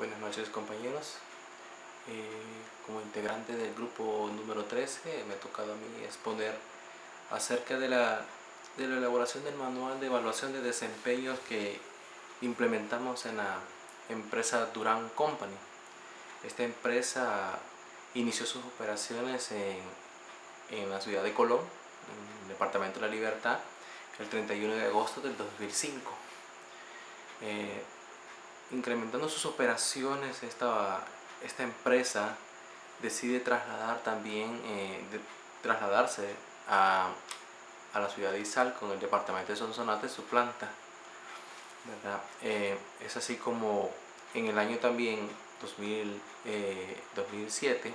Buenas noches, compañeros. Como integrante del grupo número 13 me ha tocado a mí exponer acerca de la elaboración del manual de evaluación de desempeños que implementamos en la empresa Durán Company. Esta empresa inició sus operaciones en la ciudad de Colón, en el departamento de La Libertad, el 31 de agosto del 2005. Incrementando sus operaciones, esta empresa decide trasladarse a la ciudad de Izalco, en el departamento de Sonsonate, su planta, ¿verdad? Es así como en el año también 2007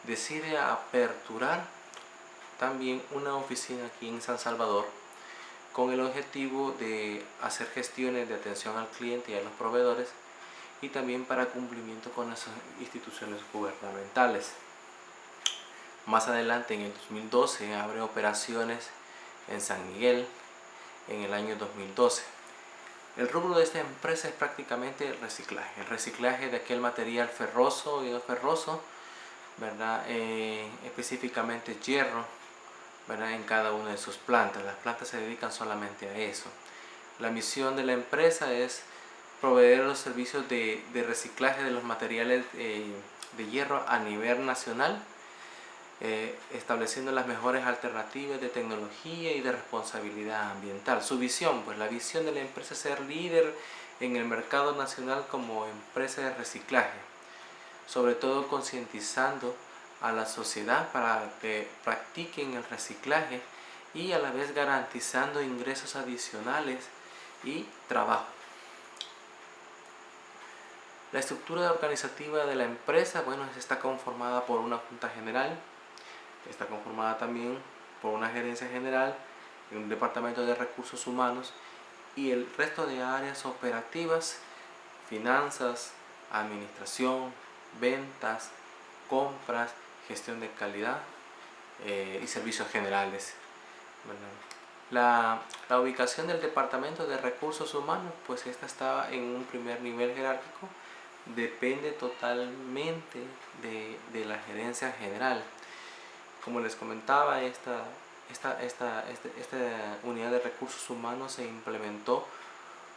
decide aperturar también una oficina aquí en San Salvador, con el objetivo de hacer gestiones de atención al cliente y a los proveedores, y también para cumplimiento con las instituciones gubernamentales. Más adelante, en el 2012, abre operaciones en San Miguel en el año 2012. El rubro de esta empresa es prácticamente el reciclaje de aquel material ferroso y no ferroso, ¿verdad? Específicamente hierro, ¿verdad? En cada una de sus plantas. Las plantas se dedican solamente a eso. La misión de la empresa es proveer los servicios de reciclaje de los materiales de hierro a nivel nacional, estableciendo las mejores alternativas de tecnología y de responsabilidad ambiental. Su visión, pues la visión de la empresa es ser líder en el mercado nacional como empresa de reciclaje, sobre todo concientizando a la sociedad para que practiquen el reciclaje y a la vez garantizando ingresos adicionales y trabajo. La estructura organizativa de la empresa, bueno, está conformada por una junta general, está conformada también por una gerencia general, un departamento de recursos humanos y el resto de áreas operativas: finanzas, administración, ventas, compras, gestión de calidad y servicios generales. La ubicación del departamento de recursos humanos, pues esta estaba en un primer nivel jerárquico, depende totalmente de la gerencia general. Como les comentaba, esta unidad de recursos humanos se implementó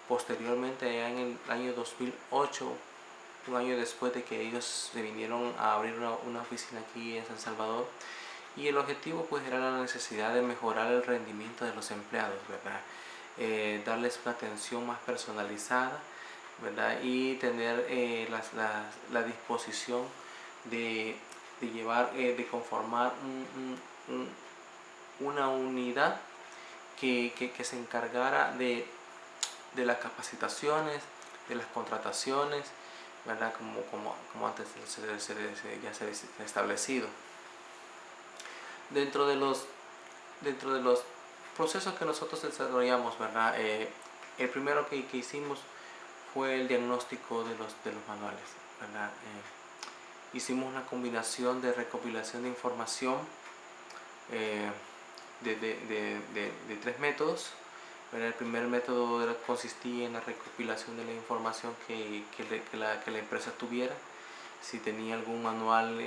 posteriormente ya en el año 2008, un año después de que ellos se vinieron a abrir una oficina aquí en San Salvador, y el objetivo pues era la necesidad de mejorar el rendimiento de los empleados, ¿verdad? Darles una atención más personalizada, ¿verdad? Y tener la disposición de conformar una unidad que se encargara de las capacitaciones, de las contrataciones, ¿verdad? Como antes ya se ha establecido. Dentro de los procesos que nosotros desarrollamos, ¿verdad? El primero que hicimos fue el diagnóstico de los manuales, ¿verdad? Hicimos una combinación de recopilación de información de tres métodos. El primer método consistía en la recopilación de la información que la empresa tuviera, si tenía algún manual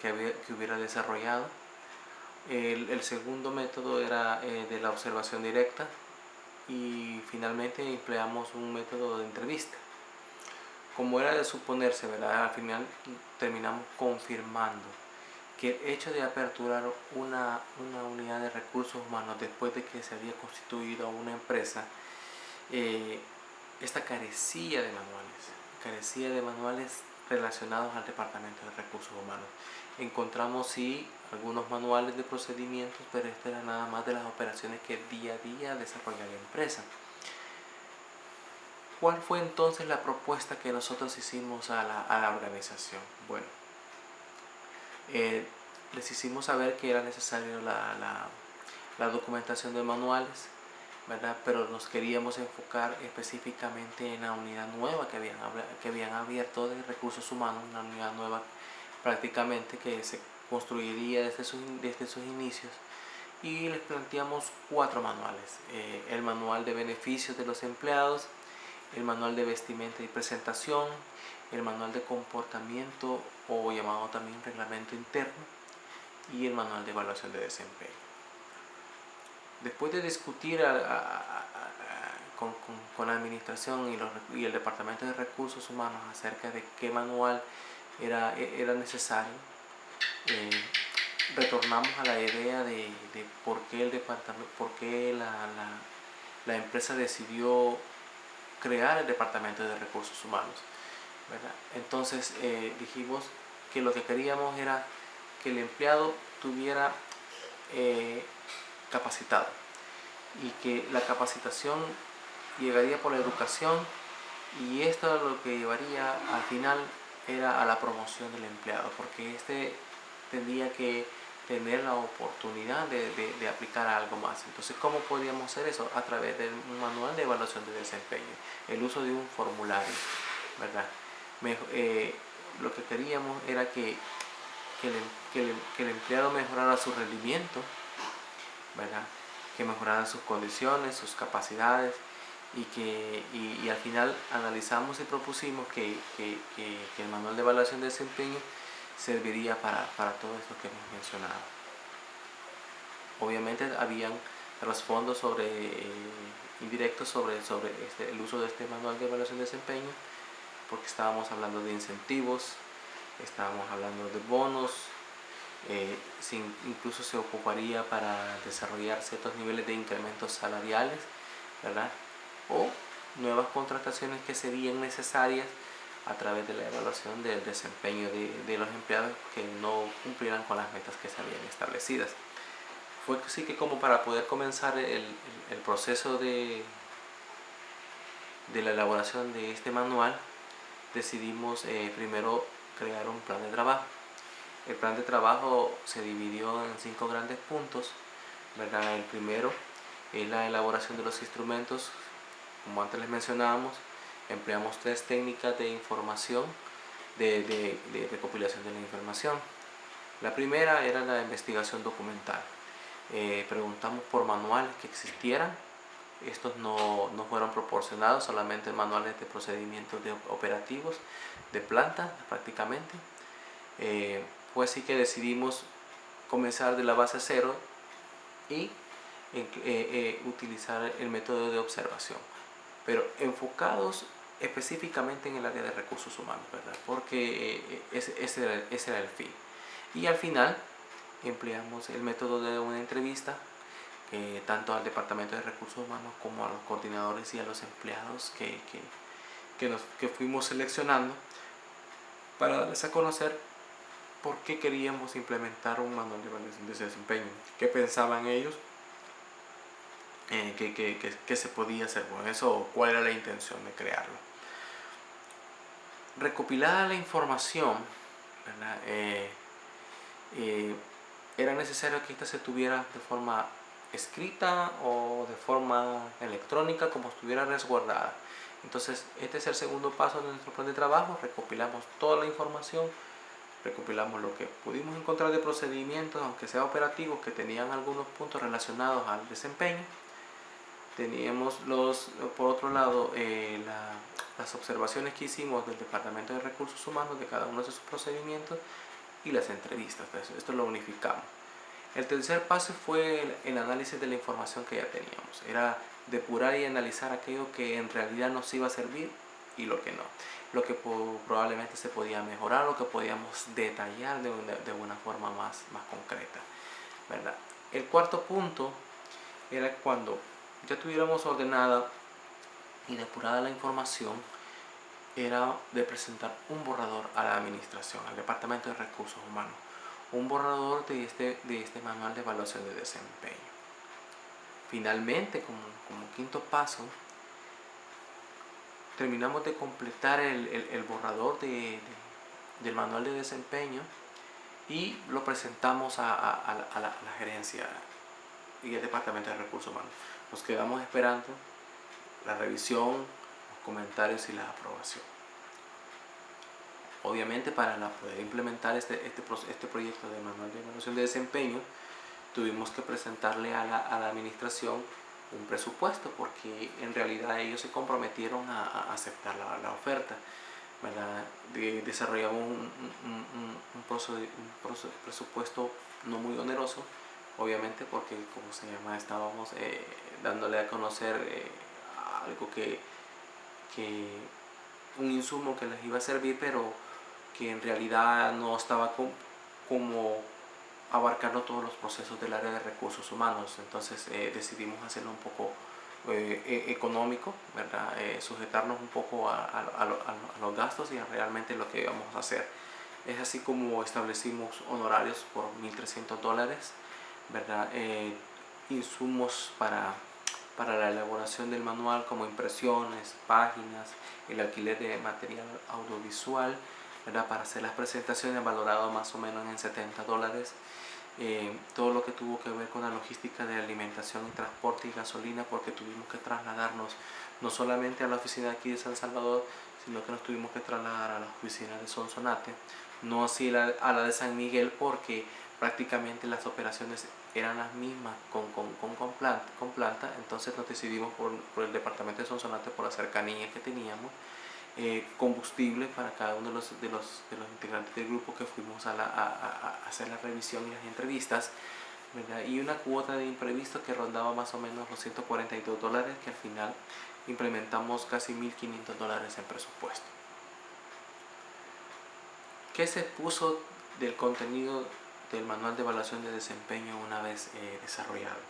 que hubiera desarrollado. El segundo método era de la observación directa, y finalmente empleamos un método de entrevista. Como era de suponerse, ¿verdad? Al final terminamos confirmando que el hecho de aperturar una unidad de recursos humanos después de que se había constituido una empresa, esta carecía de manuales relacionados al departamento de recursos humanos. Encontramos sí algunos manuales de procedimientos, pero esto era nada más de las operaciones que día a día desarrolla la empresa. ¿Cuál fue entonces la propuesta que nosotros hicimos a la organización? Bueno, les hicimos saber que era necesario la documentación de manuales, ¿verdad? Pero nos queríamos enfocar específicamente en la unidad nueva que habían abierto de recursos humanos, una unidad nueva prácticamente que se construiría desde sus inicios, y les planteamos 4 manuales: el manual de beneficios de los empleados, el manual de vestimenta y presentación, el manual de comportamiento o llamado también reglamento interno y el manual de evaluación de desempeño. Después de discutir con la administración y el departamento de recursos humanos acerca de qué manual era necesario, retornamos a la idea de por qué la empresa decidió crear el departamento de recursos humanos, ¿verdad? Entonces dijimos que lo que queríamos era que el empleado tuviera capacitado y que la capacitación llegaría por la educación, y esto lo que llevaría al final era a la promoción del empleado, porque tendría que tener la oportunidad de aplicar algo más. Entonces, ¿cómo podríamos hacer eso? A través de un manual de evaluación de desempeño, el uso de un formulario, ¿verdad? Lo que queríamos era que el empleado mejorara su rendimiento, ¿verdad? Que mejorara sus condiciones, sus capacidades, y al final analizamos y propusimos que el manual de evaluación de desempeño serviría para todo esto que hemos mencionado. Obviamente habían trasfondos indirectos sobre el uso de este manual de evaluación de desempeño, porque estábamos hablando de incentivos, estábamos hablando de bonos, incluso se ocuparía para desarrollar ciertos niveles de incrementos salariales, ¿verdad? O nuevas contrataciones que serían necesarias a través de la evaluación del desempeño de los empleados que no cumplieran con las metas que se habían establecidas. Fue así que, como para poder comenzar el proceso de la elaboración de este manual, decidimos primero crear un plan de trabajo. El plan de trabajo se dividió en 5 grandes puntos, ¿verdad? El primero es la elaboración de los instrumentos. Como antes les mencionábamos, empleamos 3 técnicas de información, de recopilación de la información. La primera era la investigación documental. Preguntamos por manuales que existieran. Estos no fueron proporcionados, solamente manuales de procedimientos operativos de planta prácticamente. Fue así que decidimos comenzar de la base cero y utilizar el método de observación, pero enfocados específicamente en el área de recursos humanos, ¿verdad? Porque ese era el fin. Y al final empleamos el método de una entrevista, tanto al departamento de recursos humanos como a los coordinadores y a los empleados que fuimos seleccionando, para darles a conocer por qué queríamos implementar un manual de evaluación de desempeño, qué pensaban ellos, que se podía hacer con eso, o cuál era la intención de crearlo. Recopilada la información, ¿verdad? Era necesario que esta se tuviera de forma escrita o de forma electrónica, como estuviera resguardada. Entonces, este es el segundo paso de nuestro plan de trabajo. Recopilamos toda la información, recopilamos lo que pudimos encontrar de procedimientos, aunque sea operativos, que tenían algunos puntos relacionados al desempeño. Teníamos por otro lado, las observaciones que hicimos del Departamento de Recursos Humanos de cada uno de sus procedimientos, y las entrevistas. Esto lo unificamos. El tercer paso fue el análisis de la información que ya teníamos. Era depurar y analizar aquello que en realidad nos iba a servir y lo que no. Lo que probablemente se podía mejorar, lo que podíamos detallar de una forma más concreta, ¿verdad? El cuarto punto era cuando ya tuviéramos ordenada y depurada la información, era de presentar un borrador a la administración, al Departamento de Recursos Humanos, un borrador de este manual de evaluación de desempeño. Finalmente, como quinto paso, terminamos de completar el borrador del manual de desempeño y lo presentamos a la gerencia y el Departamento de Recursos Humanos. Nos quedamos esperando la revisión, los comentarios y la aprobación. Obviamente, para poder implementar este proyecto de manual de evaluación de desempeño, tuvimos que presentarle a la administración un presupuesto, porque en realidad ellos se comprometieron a aceptar la oferta, ¿verdad? Desarrollamos un presupuesto no muy oneroso, obviamente, porque como se llama, estábamos dándole a conocer algo que un insumo que les iba a servir, pero que en realidad no estaba como abarcando todos los procesos del área de recursos humanos. Entonces decidimos hacerlo un poco económico, ¿verdad? Sujetarnos un poco a los gastos y a realmente lo que íbamos a hacer. Es así como establecimos honorarios por $1,300, ¿verdad? Insumos para la elaboración del manual, como impresiones, páginas, el alquiler de material audiovisual, ¿verdad? Para hacer las presentaciones, valorado más o menos en $70. Todo lo que tuvo que ver con la logística de alimentación y transporte y gasolina, porque tuvimos que trasladarnos no solamente a la oficina aquí de San Salvador, sino que nos tuvimos que trasladar a la oficina de Sonsonate, no así a la de San Miguel, porque prácticamente las operaciones eran las mismas con planta. Entonces nos decidimos por el departamento de Sonsonate, por la cercanía que teníamos, combustible para cada uno de los integrantes del grupo que fuimos a hacer la revisión y las entrevistas, ¿verdad? Y una cuota de imprevisto que rondaba más o menos los $142, que al final implementamos casi $1,500 en presupuesto. ¿Qué se puso del contenido del manual de evaluación de desempeño una vez desarrollado?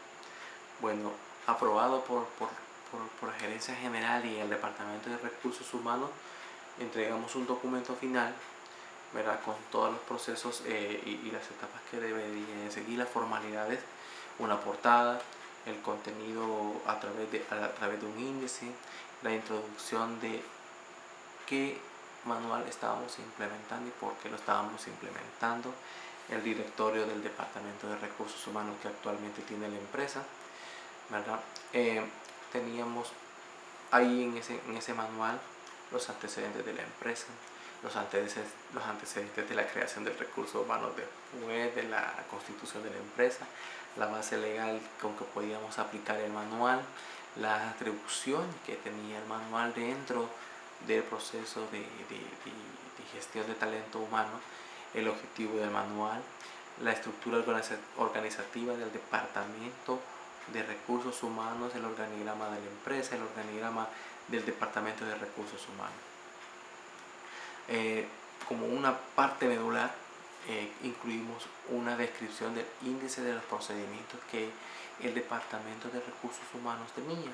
Bueno, aprobado por la Gerencia General y el Departamento de Recursos Humanos, entregamos un documento final, ¿verdad? Con todos los procesos y las etapas que deberían seguir, las formalidades, una portada, el contenido a través de un índice, la introducción de qué manual estábamos implementando y por qué lo estábamos implementando, el directorio del Departamento de Recursos Humanos que actualmente tiene la empresa, ¿verdad? Teníamos ahí en ese manual los antecedentes de la empresa, los antecedentes de la creación del recurso humano después de la constitución de la empresa, la base legal con que podíamos aplicar el manual, las atribuciones que tenía el manual dentro del proceso de gestión de talento humano, el objetivo del manual, la estructura organizativa del departamento de recursos humanos, el organigrama de la empresa, el organigrama del departamento de recursos humanos. Como una parte medular, incluimos una descripción del índice de los procedimientos que el departamento de recursos humanos tenía,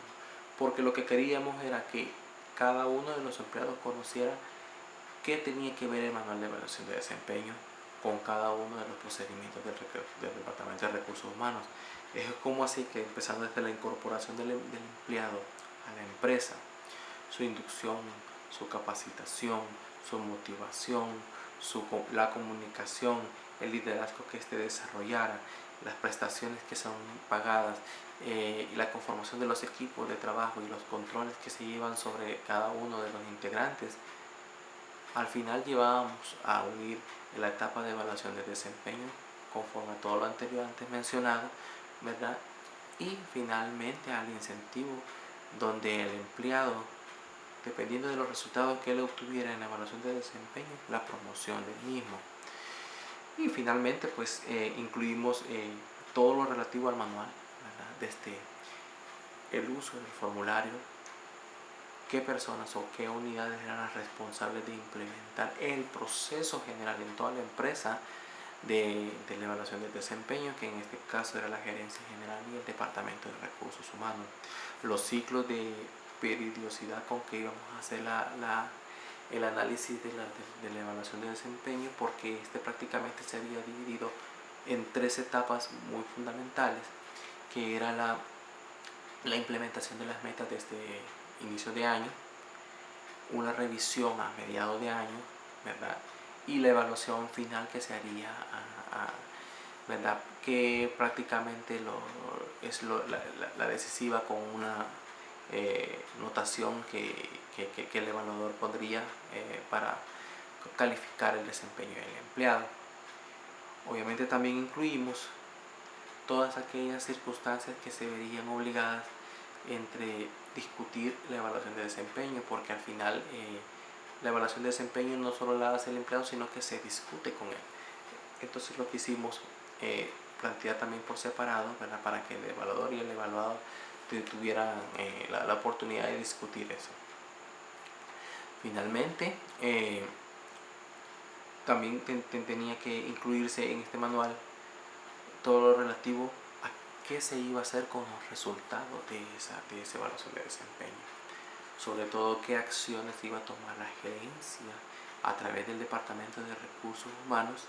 porque lo que queríamos era que cada uno de los empleados conociera qué tenía que ver el manual de evaluación de desempeño con cada uno de los procedimientos del departamento de recursos humanos. Es como así que, empezando desde la incorporación del empleado a la empresa, su inducción, su capacitación, su motivación, la comunicación, el liderazgo que éste desarrollara, las prestaciones que son pagadas, la conformación de los equipos de trabajo y los controles que se llevan sobre cada uno de los integrantes. Al final llevábamos a unir la etapa de evaluación de desempeño conforme a todo lo anterior antes mencionado, ¿verdad? Y finalmente al incentivo, donde el empleado, dependiendo de los resultados que él obtuviera en la evaluación de desempeño, la promoción del mismo. Y finalmente pues incluimos todo lo relativo al manual, ¿verdad? Desde el uso del formulario, qué personas o qué unidades eran las responsables de implementar el proceso general en toda la empresa de la evaluación del desempeño, que en este caso era la Gerencia General y el Departamento de Recursos Humanos, los ciclos de periodicidad con que íbamos a hacer el análisis de la evaluación de desempeño, porque este prácticamente se había dividido en 3 etapas muy fundamentales, que era la implementación de las metas desde inicio de año, una revisión a mediados de año, ¿verdad? Y la evaluación final que se haría, ¿verdad? Que prácticamente es la decisiva, con una notación que el evaluador pondría para calificar el desempeño del empleado. Obviamente también incluimos todas aquellas circunstancias que se verían obligadas entre discutir la evaluación de desempeño, porque al final la evaluación de desempeño no solo la hace el empleado, sino que se discute con él. Entonces lo que hicimos, plantear también por separado, ¿verdad?, para que el evaluador y el evaluado tuvieran la oportunidad de discutir eso. Finalmente, también tenía que incluirse en este manual todo lo relativo a qué se iba a hacer con los resultados de esa evaluación de desempeño. Sobre todo qué acciones iba a tomar la gerencia a través del Departamento de Recursos Humanos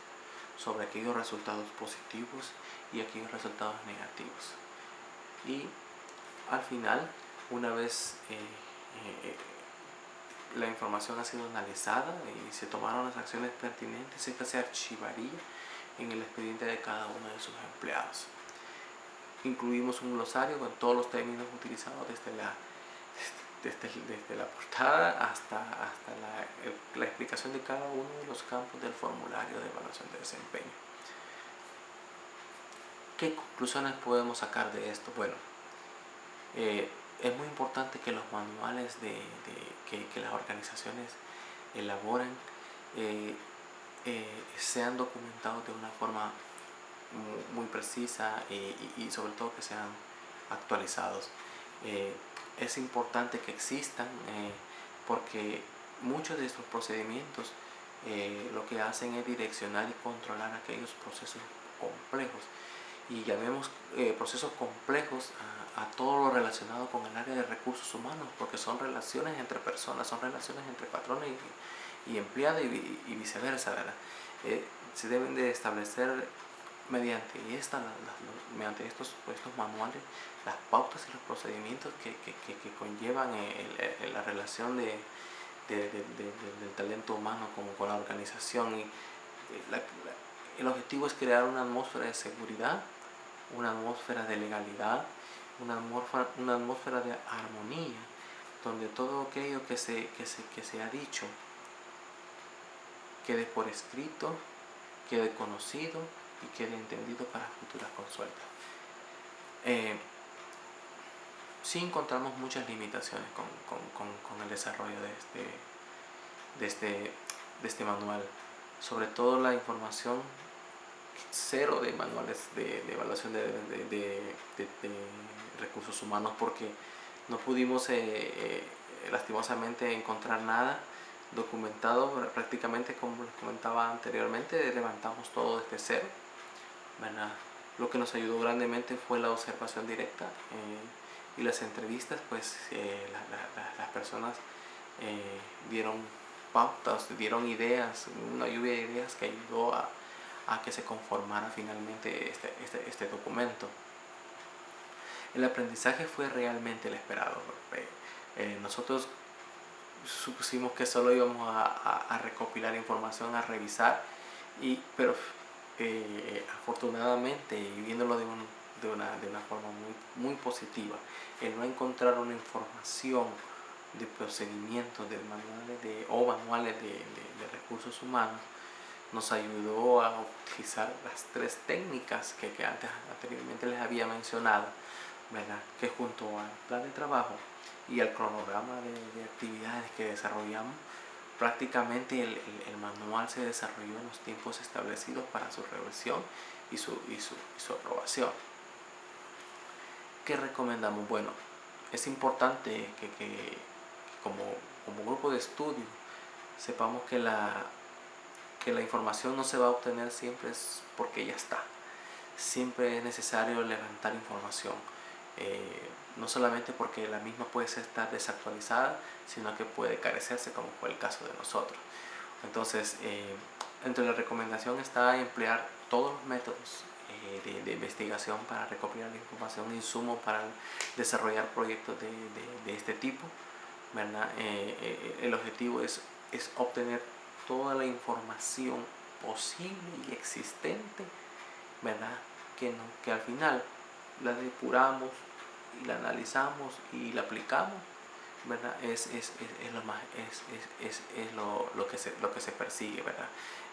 sobre aquellos resultados positivos y aquellos resultados negativos. Y al final, una vez la información ha sido analizada y se tomaron las acciones pertinentes, esta se archivaría en el expediente de cada uno de sus empleados. Incluimos un glosario con todos los términos utilizados desde la portada hasta la explicación de cada uno de los campos del formulario de evaluación de desempeño. ¿Qué conclusiones podemos sacar de esto? Bueno, es muy importante que los manuales que las organizaciones elaboran sean documentados de una forma muy precisa y sobre todo que sean actualizados. Es importante que existan porque muchos de estos procedimientos lo que hacen es direccionar y controlar aquellos procesos complejos, y llamemos procesos complejos a todo lo relacionado con el área de recursos humanos, porque son relaciones entre personas, son relaciones entre patrones y empleados y viceversa, ¿verdad? Se deben de establecer mediante estos manuales las pautas y los procedimientos que conllevan la relación del talento humano con la organización. Y el objetivo es crear una atmósfera de seguridad, una atmósfera de legalidad, una atmósfera de armonía, donde todo aquello que se ha dicho quede por escrito, quede conocido y quede entendido para futuras consultas. Sí encontramos muchas limitaciones con el desarrollo de este manual, sobre todo la información cero de manuales de evaluación de recursos humanos, porque no pudimos lastimosamente encontrar nada documentado. Prácticamente, como les comentaba anteriormente, levantamos todo desde cero, ¿verdad? Lo que nos ayudó grandemente fue la observación directa y las entrevistas, pues las personas dieron pautas, dieron ideas, una lluvia de ideas que ayudó a que se conformara finalmente este documento. El aprendizaje fue realmente el esperado. Nosotros supusimos que solo íbamos a recopilar información, a revisar, pero afortunadamente, y viéndolo de una forma muy positiva, el no encontrar una información de procedimientos manuales de recursos humanos nos ayudó a utilizar las 3 técnicas que anteriormente les había mencionado, ¿verdad?, que junto al plan de trabajo y al cronograma de actividades que desarrollamos, prácticamente el manual se desarrolló en los tiempos establecidos para su revisión y su aprobación. ¿Qué recomendamos? Bueno, es importante que como grupo de estudio sepamos que la información no se va a obtener siempre porque ya está. Siempre es necesario levantar información, no solamente porque la misma puede estar desactualizada, sino que puede carecerse, como fue el caso de nosotros. Entonces, entre la recomendación está emplear todos los métodos de investigación para recopilar la información, insumos para desarrollar proyectos de este tipo, ¿verdad? El objetivo es obtener toda la información posible y existente, ¿verdad?, que al final la depuramos y la analizamos y la aplicamos ¿verdad? Es lo más, es lo que se persigue, ¿verdad?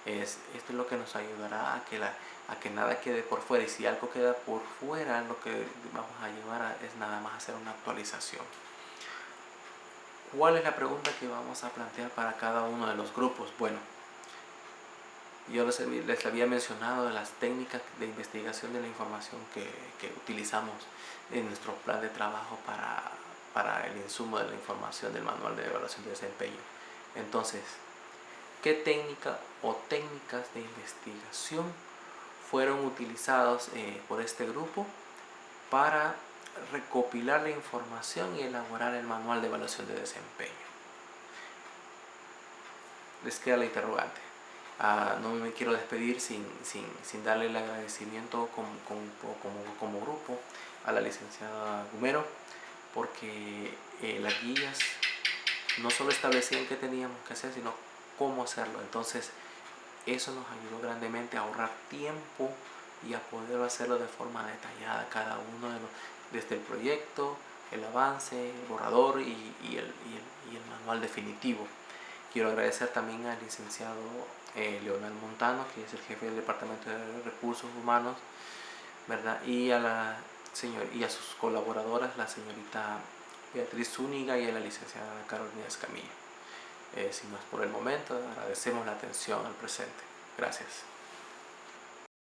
Esto es lo que nos ayudará a que nada quede por fuera, y si algo queda por fuera, lo que vamos a llevar es nada más hacer una actualización. ¿Cuál es la pregunta que vamos a plantear para cada uno de los grupos? Bueno, yo les había mencionado las técnicas de investigación de la información que utilizamos en nuestro plan de trabajo para el insumo de la información del manual de evaluación de desempeño. Entonces, ¿qué técnica o técnicas de investigación fueron utilizados por este grupo para recopilar la información y elaborar el manual de evaluación de desempeño? Les queda la interrogante. No me quiero despedir sin darle el agradecimiento como grupo a la licenciada Gumero, porque las guías no solo establecían qué teníamos que hacer, sino cómo hacerlo. Entonces eso nos ayudó grandemente a ahorrar tiempo y a poder hacerlo de forma detallada, cada uno de los, desde el proyecto, el avance, el borrador y el manual definitivo. Quiero agradecer también al licenciado Leonel Montano, que es el jefe del Departamento de Recursos Humanos, ¿verdad? Y a sus colaboradoras, la señorita Beatriz Zúñiga y a la licenciada Carolina Escamilla. Sin más por el momento, agradecemos la atención al presente. Gracias.